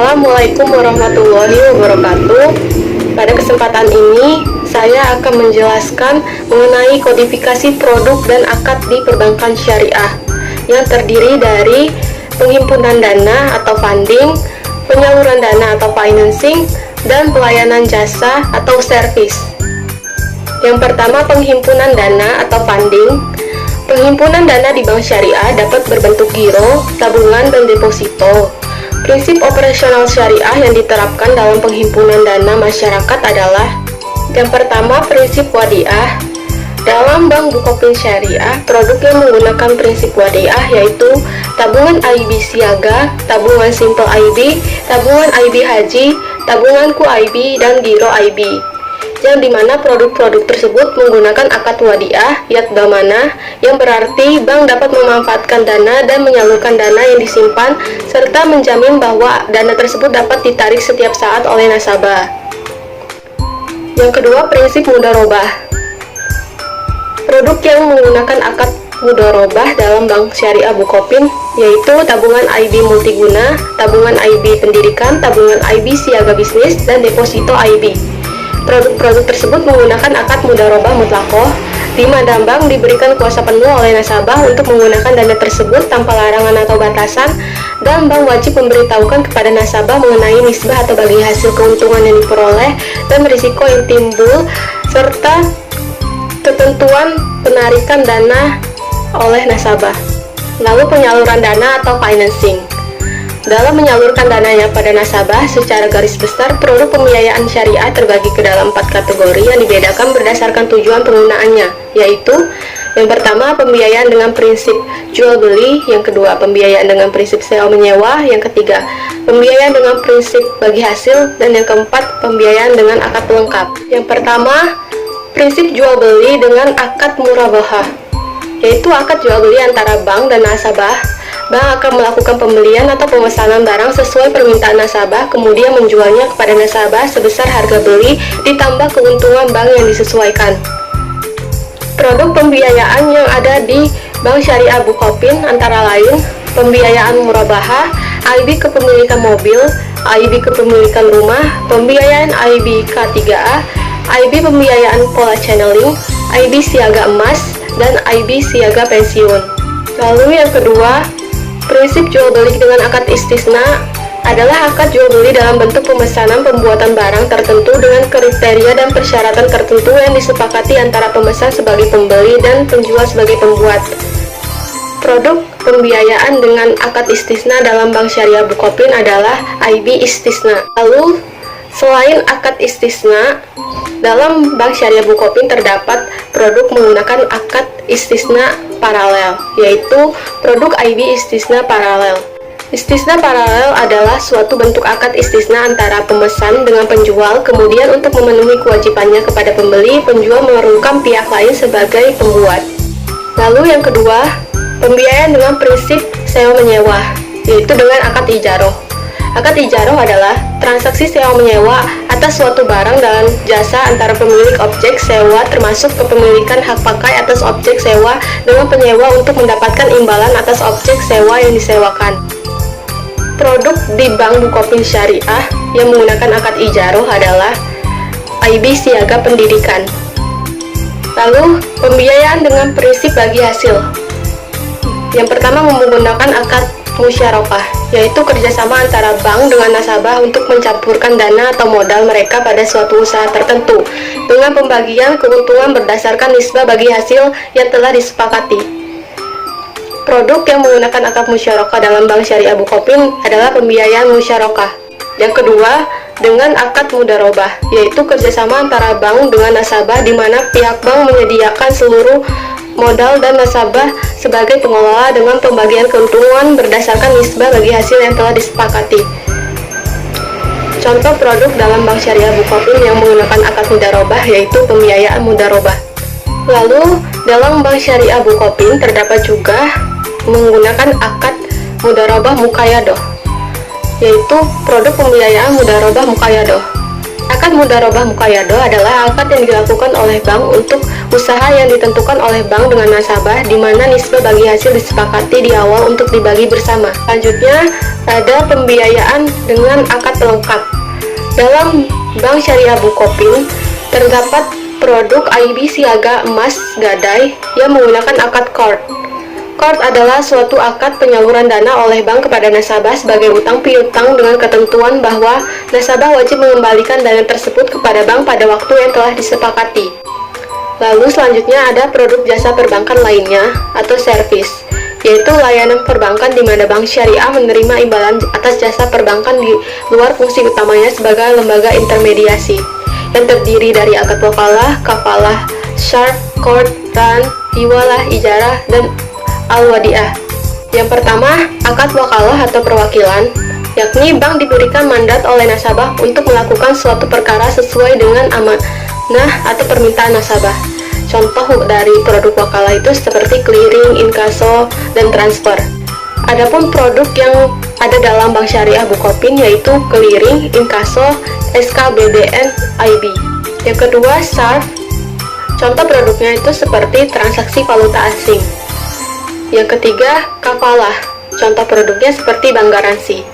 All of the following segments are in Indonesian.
Assalamualaikum warahmatullahi wabarakatuh. Pada kesempatan ini, saya akan menjelaskan mengenai kodifikasi produk dan akad di perbankan syariah yang terdiri dari penghimpunan dana atau funding, penyaluran dana atau financing, dan pelayanan jasa atau service. Yang pertama, penghimpunan dana atau funding. Penghimpunan dana di bank syariah dapat berbentuk giro, tabungan, dan deposito. Prinsip operasional syariah yang diterapkan dalam penghimpunan dana masyarakat adalah: yang pertama, prinsip wadiah. Dalam bank bukopin syariah, produk yang menggunakan prinsip wadiah yaitu tabungan IB siaga, tabungan simple IB, tabungan IB haji, tabungan QIB, dan giro IB. Yang dimana produk-produk tersebut menggunakan akad wadiah yat damana, yang berarti bank dapat memanfaatkan dana dan menyalurkan dana yang disimpan serta menjamin bahwa dana tersebut dapat ditarik setiap saat oleh nasabah. Yang kedua, prinsip mudharabah. Produk yang menggunakan akad mudharabah dalam bank syariah bukopin yaitu tabungan IB multiguna, tabungan IB pendidikan, tabungan IB siaga bisnis, dan deposito IB. Produk-produk tersebut menggunakan akad mudharabah mutlakoh, di mana bank diberikan kuasa penuh oleh nasabah untuk menggunakan dana tersebut tanpa larangan atau batasan, dan bank wajib memberitahukan kepada nasabah mengenai nisbah atau bagi hasil keuntungan yang diperoleh dan risiko yang timbul, serta ketentuan penarikan dana oleh nasabah. Lalu penyaluran dana atau financing. Dalam menyalurkan dananya pada nasabah, secara garis besar produk pembiayaan syariah terbagi ke dalam 4 kategori yang dibedakan berdasarkan tujuan penggunaannya, yaitu yang pertama, pembiayaan dengan prinsip jual beli, yang kedua, pembiayaan dengan prinsip sewa menyewa, yang ketiga, pembiayaan dengan prinsip bagi hasil, dan yang keempat, pembiayaan dengan akad pelengkap. Yang pertama, prinsip jual beli dengan akad murabahah, yaitu akad jual beli antara bank dan nasabah. Bank akan melakukan pembelian atau pemesanan barang sesuai permintaan nasabah, kemudian menjualnya kepada nasabah sebesar harga beli ditambah keuntungan bank yang disesuaikan. Produk pembiayaan yang ada di bank syariah bukopin antara lain pembiayaan murabahah, IB kepemilikan mobil, IB kepemilikan rumah, pembiayaan IB K3A, IB pembiayaan pola channeling, IB siaga emas, dan IB siaga pensiun. Lalu yang kedua, prinsip jual beli dengan akad istisna adalah akad jual beli dalam bentuk pemesanan pembuatan barang tertentu dengan kriteria dan persyaratan tertentu yang disepakati antara pemesan sebagai pembeli dan penjual sebagai pembuat. Produk pembiayaan dengan akad istisna dalam bank syariah bukopin adalah IB istisna. Lalu, selain akad istisna, dalam bank syariah bukopin terdapat produk menggunakan akad istisna paralel, yaitu produk IB istisna paralel. Istisna paralel adalah suatu bentuk akad istisna antara pemesan dengan penjual, kemudian untuk memenuhi kewajibannya kepada pembeli, penjual mengerungkan pihak lain sebagai pembuat. Lalu yang kedua, pembiayaan dengan prinsip sewa menyewa, yaitu dengan akad ijaroh. Akad ijaroh adalah transaksi sewa menyewa atas suatu barang dan jasa antara pemilik objek sewa termasuk kepemilikan hak pakai atas objek sewa dengan penyewa untuk mendapatkan imbalan atas objek sewa yang disewakan. Produk di bank bukopin syariah yang menggunakan akad ijaroh adalah IB siaga pendidikan. Lalu, pembiayaan dengan prinsip bagi hasil. Yang pertama, menggunakan akad musyarakah, yaitu kerjasama antara bank dengan nasabah untuk mencampurkan dana atau modal mereka pada suatu usaha tertentu dengan pembagian keuntungan berdasarkan nisbah bagi hasil yang telah disepakati. Produk yang menggunakan akad musyarakah dalam bank syariah bukopin adalah pembiayaan musyarakah. Yang kedua, dengan akad mudharabah, yaitu kerjasama antara bank dengan nasabah di mana pihak bank menyediakan seluruh modal dan nasabah sebagai pengelola dengan pembagian keuntungan berdasarkan nisbah bagi hasil yang telah disepakati. Contoh produk dalam bank syariah bukopin yang menggunakan akad mudharabah yaitu pembiayaan mudharabah. Lalu, dalam bank syariah bukopin terdapat juga menggunakan akad mudharabah muqayyadah, yaitu produk pembiayaan mudharabah muqayyadah. Akad mudharabah muqayadah adalah akad yang dilakukan oleh bank untuk usaha yang ditentukan oleh bank dengan nasabah, di mana nisbah bagi hasil disepakati di awal untuk dibagi bersama. Selanjutnya, ada pembiayaan dengan akad pelengkap. Dalam Bank Syariah Bukopin, terdapat produk IB siaga emas gadai yang menggunakan akad qard. Qard adalah suatu akad penyaluran dana oleh bank kepada nasabah sebagai utang piutang dengan ketentuan bahwa nasabah wajib mengembalikan dana tersebut kepada bank pada waktu yang telah disepakati. Lalu selanjutnya ada produk jasa perbankan lainnya atau servis, yaitu layanan perbankan di mana bank syariah menerima imbalan atas jasa perbankan di luar fungsi utamanya sebagai lembaga intermediasi yang terdiri dari akad wakalah, kafalah, syarf, qard, ran, hiwalah, ijarah, dan al-wadiah. Yang pertama, akad wakalah atau perwakilan, yakni bank diberikan mandat oleh nasabah untuk melakukan suatu perkara sesuai dengan amanah atau permintaan nasabah. Contoh dari produk wakalah itu seperti clearing, inkaso, dan transfer. Adapun produk yang ada dalam Bank Syariah Bukopin yaitu clearing, inkaso, SKBDN, IB. Yang kedua, syarf. Contoh produknya itu seperti transaksi valuta asing. Yang ketiga, kafalah. Contoh produknya seperti bank garansi.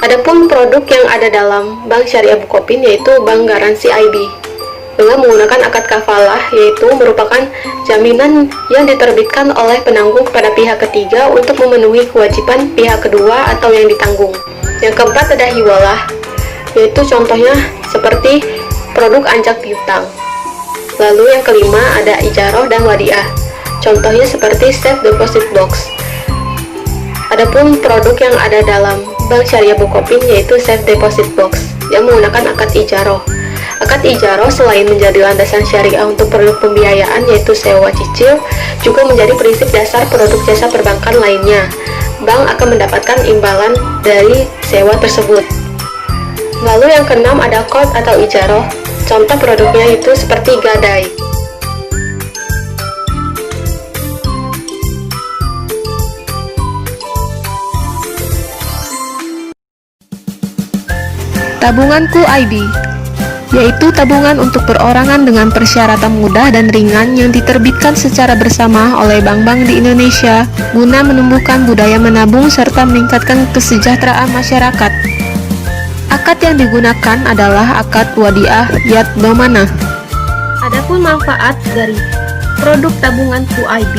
Adapun produk yang ada dalam Bank Syariah Bukopin yaitu bank garansi IB dengan menggunakan akad kafalah, yaitu merupakan jaminan yang diterbitkan oleh penanggung kepada pihak ketiga untuk memenuhi kewajiban pihak kedua atau yang ditanggung. Yang keempat ada hiwalah, yaitu contohnya seperti produk anjak piutang. Lalu yang kelima ada ijaroh dan wadiah. Contohnya seperti safe deposit box. Adapun produk yang ada dalam Bank Syariah Bukopin yaitu safe deposit box yang menggunakan akad ijaroh. Akad ijaroh selain menjadi landasan syariah untuk produk pembiayaan yaitu sewa cicil, juga menjadi prinsip dasar produk jasa perbankan lainnya. Bank akan mendapatkan imbalan dari sewa tersebut. Lalu yang keenam ada qard atau ijaroh. Contoh produknya itu seperti gadai. Tabunganku IB, yaitu tabungan untuk perorangan dengan persyaratan mudah dan ringan yang diterbitkan secara bersama oleh bank-bank di Indonesia guna menumbuhkan budaya menabung serta meningkatkan kesejahteraan masyarakat. Akad yang digunakan adalah akad wadiah yad domanah. Adapun manfaat dari produk tabunganku IB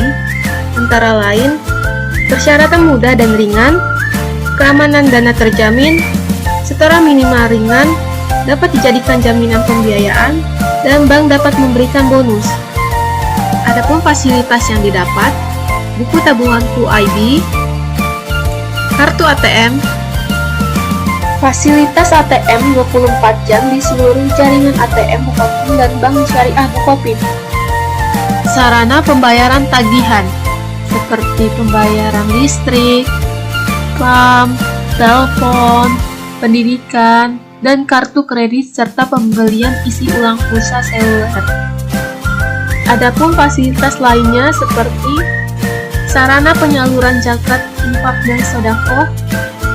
antara lain persyaratan mudah dan ringan, keamanan dana terjamin, setoran minimal ringan, dapat dijadikan jaminan pembiayaan, dan bank dapat memberikan bonus. Adapun fasilitas yang didapat, buku tabunganku IB, kartu ATM, fasilitas ATM 24 jam di seluruh jaringan ATM Bukopin dan Bank Syariah Bukopin. Sarana pembayaran tagihan, seperti pembayaran listrik, PAM, telepon, pendidikan, dan kartu kredit serta pembelian isi ulang pulsa seluler. Adapun fasilitas lainnya seperti sarana penyaluran zakat, infak, dan sedekah,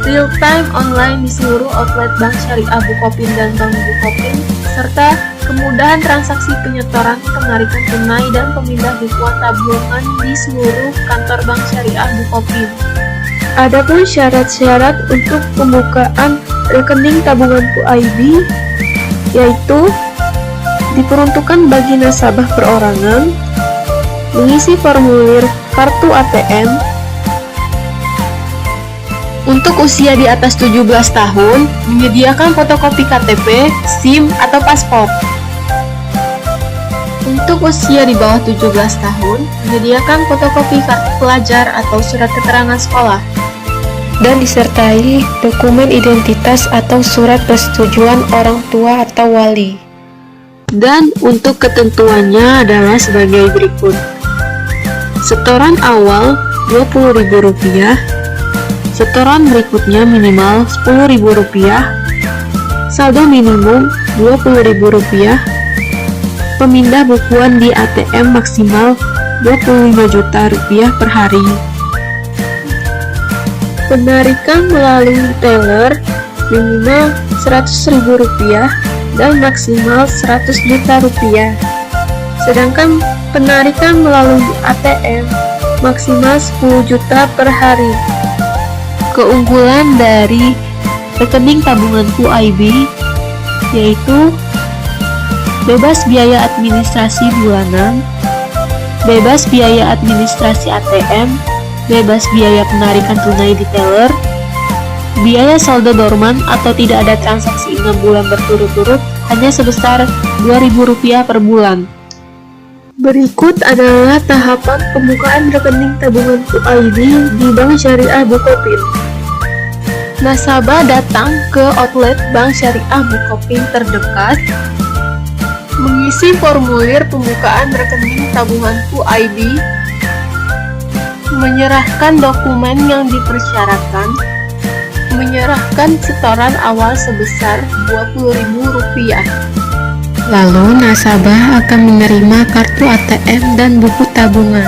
real time online di seluruh outlet Bank Syariah Bukopin dan Bank Bukopin, serta kemudahan transaksi penyetoran, penarikan tunai, dan pemindah bukuan tabungan di seluruh kantor Bank Syariah Bukopin. Adapun syarat-syarat untuk pembukaan rekening tabunganku IB yaitu diperuntukkan bagi nasabah perorangan, mengisi formulir kartu ATM, untuk usia di atas 17 tahun, menyediakan fotokopi KTP, SIM, atau paspor. Untuk usia di bawah 17 tahun, menyediakan fotokopi kartu pelajar atau surat keterangan sekolah, dan disertai dokumen identitas atau surat persetujuan orang tua atau wali. Dan untuk ketentuannya adalah sebagai berikut. Setoran awal Rp20.000, setoran berikutnya minimal Rp10.000, saldo minimum Rp20.000, pemindah bukuan di ATM maksimal Rp25 juta per hari. Penarikan melalui teller minimal Rp100.000 dan maksimal Rp100 juta. Sedangkan penarikan melalui ATM maksimal 10 juta per hari. Keunggulan dari rekening tabunganku IB yaitu bebas biaya administrasi bulanan, bebas biaya administrasi ATM, bebas biaya penarikan tunai di teller, biaya saldo dorman atau tidak ada transaksi 6 bulan berturut-turut hanya sebesar Rp2.000 per bulan. Berikut adalah tahapan pembukaan rekening tabunganku IB di Bank Syariah Bukopin. Nasabah datang ke outlet Bank Syariah Bukopin terdekat, mengisi formulir pembukaan rekening tabunganku IB, menyerahkan dokumen yang dipersyaratkan, menyerahkan setoran awal sebesar Rp20.000. Lalu nasabah akan menerima kartu ATM dan buku tabungan.